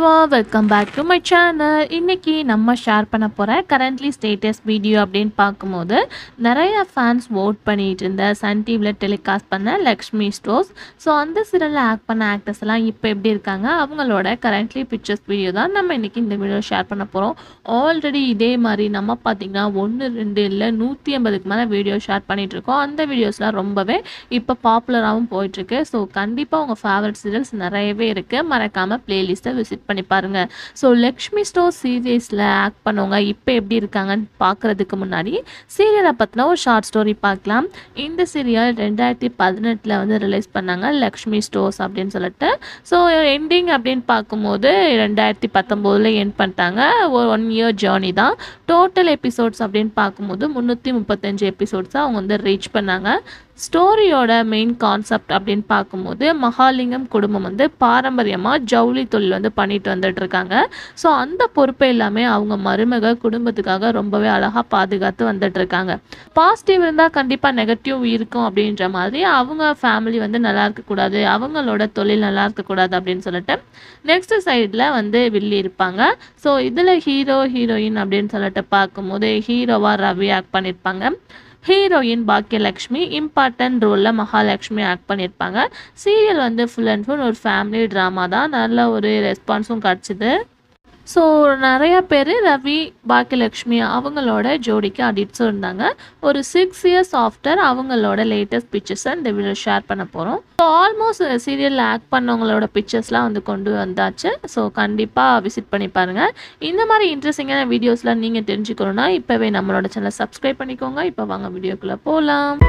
Welcome back to my channel. இன்றைக்கி நம்ம share பண்ண போகிற கரண்ட்லி ஸ்டேட்டஸ் வீடியோ அப்படின்னு பார்க்கும்போது நிறைய ஃபேன்ஸ் ஓட் பண்ணிகிட்டு இருந்த சன் டிவியில் டெலிகாஸ்ட் பண்ண லக்ஷ்மி ஸ்டோர்ஸ். ஸோ அந்த சீரியலில் ஆக்ட் பண்ண ஆக்டர்ஸ் எல்லாம் இப்போ எப்படி இருக்காங்க, அவங்களோட கரண்ட்லி பிக்சர்ஸ் வீடியோ தான் நம்ம இன்றைக்கி இந்த வீடியோ ஷேர் பண்ண போகிறோம். ஆல்ரெடி இதே மாதிரி நம்ம பார்த்திங்கன்னா 1 2 இல்லை 150க்கு மேலே வீடியோ ஷேர் பண்ணிகிட்ருக்கோம். அந்த வீடியோஸ்லாம் ரொம்பவே இப்போ பாப்புலராகவும் போயிட்டுருக்கு. ஸோ கண்டிப்பாக உங்கள் ஃபேவரட் சீரியல்ஸ் நிறையவே இருக்குது. மறக்காமல் ப்ளேலிஸ்ட்டை விசிட் பண்ணி பாருங்கள். ஸோ லக்ஷ்மி ஸ்டோர் சீரியஸில் ஆக்ட் பண்ணவங்க இப்போ எப்படி இருக்காங்கன்னு பார்க்குறதுக்கு முன்னாடி சீரியலை பற்றின ஒரு ஷார்ட் ஸ்டோரி பார்க்கலாம். இந்த சீரியல் 2018 வந்து ரிலீஸ் பண்ணாங்க, லக்ஷ்மி ஸ்டோர்ஸ் அப்படின்னு சொல்லிட்டு. ஸோ எண்டிங் அப்படின்னு பார்க்கும்போது 2019 எண்ட் பண்ணிட்டாங்க. ஒரு 1 இயர் ஜேர்னி தான். டோட்டல் எபிசோட்ஸ் அப்படின்னு பார்க்கும்போது 335 எபிசோட்ஸாக அவங்க வந்து ரீச் பண்ணாங்க. ஸ்டோரியோட மெயின் கான்செப்ட் அப்படின்னு பார்க்கும்போது மகாலிங்கம் குடும்பம் வந்து பாரம்பரியமாக ஜவுளி தொழில் வந்து பண்ணிட்டு வந்துட்டு இருக்காங்க. ஸோ அந்த பொறுப்பை எல்லாமே அவங்க மருமக குடும்பத்துக்காக ரொம்பவே அழகாக பாதுகாத்து வந்துட்டு இருக்காங்க. பாசிட்டிவ் இருந்தால் கண்டிப்பாக நெகட்டிவ் இருக்கும் அப்படின்ற மாதிரி அவங்க ஃபேமிலி வந்து நல்லா இருக்கக்கூடாது, அவங்களோட தொழில் நல்லா இருக்கக்கூடாது அப்படின்னு சொல்லிட்டு நெக்ஸ்ட் சைடில் வந்து வில்லி இருப்பாங்க. ஸோ இதில் ஹீரோ ஹீரோயின் அப்படின்னு சொல்லிட்டு பார்க்கும்போது ஹீரோவாக ரவி ஆக்ட் பண்ணியிருப்பாங்க. ஹீரோயின் பாக்கியலக்ஷ்மி, இம்பார்ட்டன்ட் ரோலில் மகாலட்சுமி ஆக்ட் பண்ணியிருப்பாங்க. சீரியல் வந்து ஃபுல் அண்ட் ஃபுல் ஒரு ஃபேமிலி ட்ராமா தான். நல்ல ஒரு ரெஸ்பான்ஸும் கிடச்சிது. ஸோ நிறையா பேர் ரவி பாக்கியலக்ஷ்மி அவங்களோட ஜோடிக்கு அடிட்ஸும் இருந்தாங்க. ஒரு 6 இயர்ஸ் ஆஃப்டர் அவங்களோட லேட்டஸ்ட் பிக்சர்ஸை இந்த வீடியோ ஷேர் பண்ண போகிறோம். ஸோ ஆல்மோஸ்ட் சீரியலில் ஆக்ட் பண்ணவங்களோட பிக்சர்ஸ்லாம் வந்து கொண்டு வந்தாச்சு. ஸோ கண்டிப்பாக விசிட் பண்ணி பாருங்கள். இந்த மாதிரி இன்ட்ரெஸ்டிங்கான வீடியோஸ்லாம் நீங்கள் தெரிஞ்சுக்கணுன்னா இப்போவே நம்மளோட சேனலை சப்ஸ்கிரைப் பண்ணிக்கோங்க. இப்போ வாங்க வீடியோக்குள்ளே போகலாம்.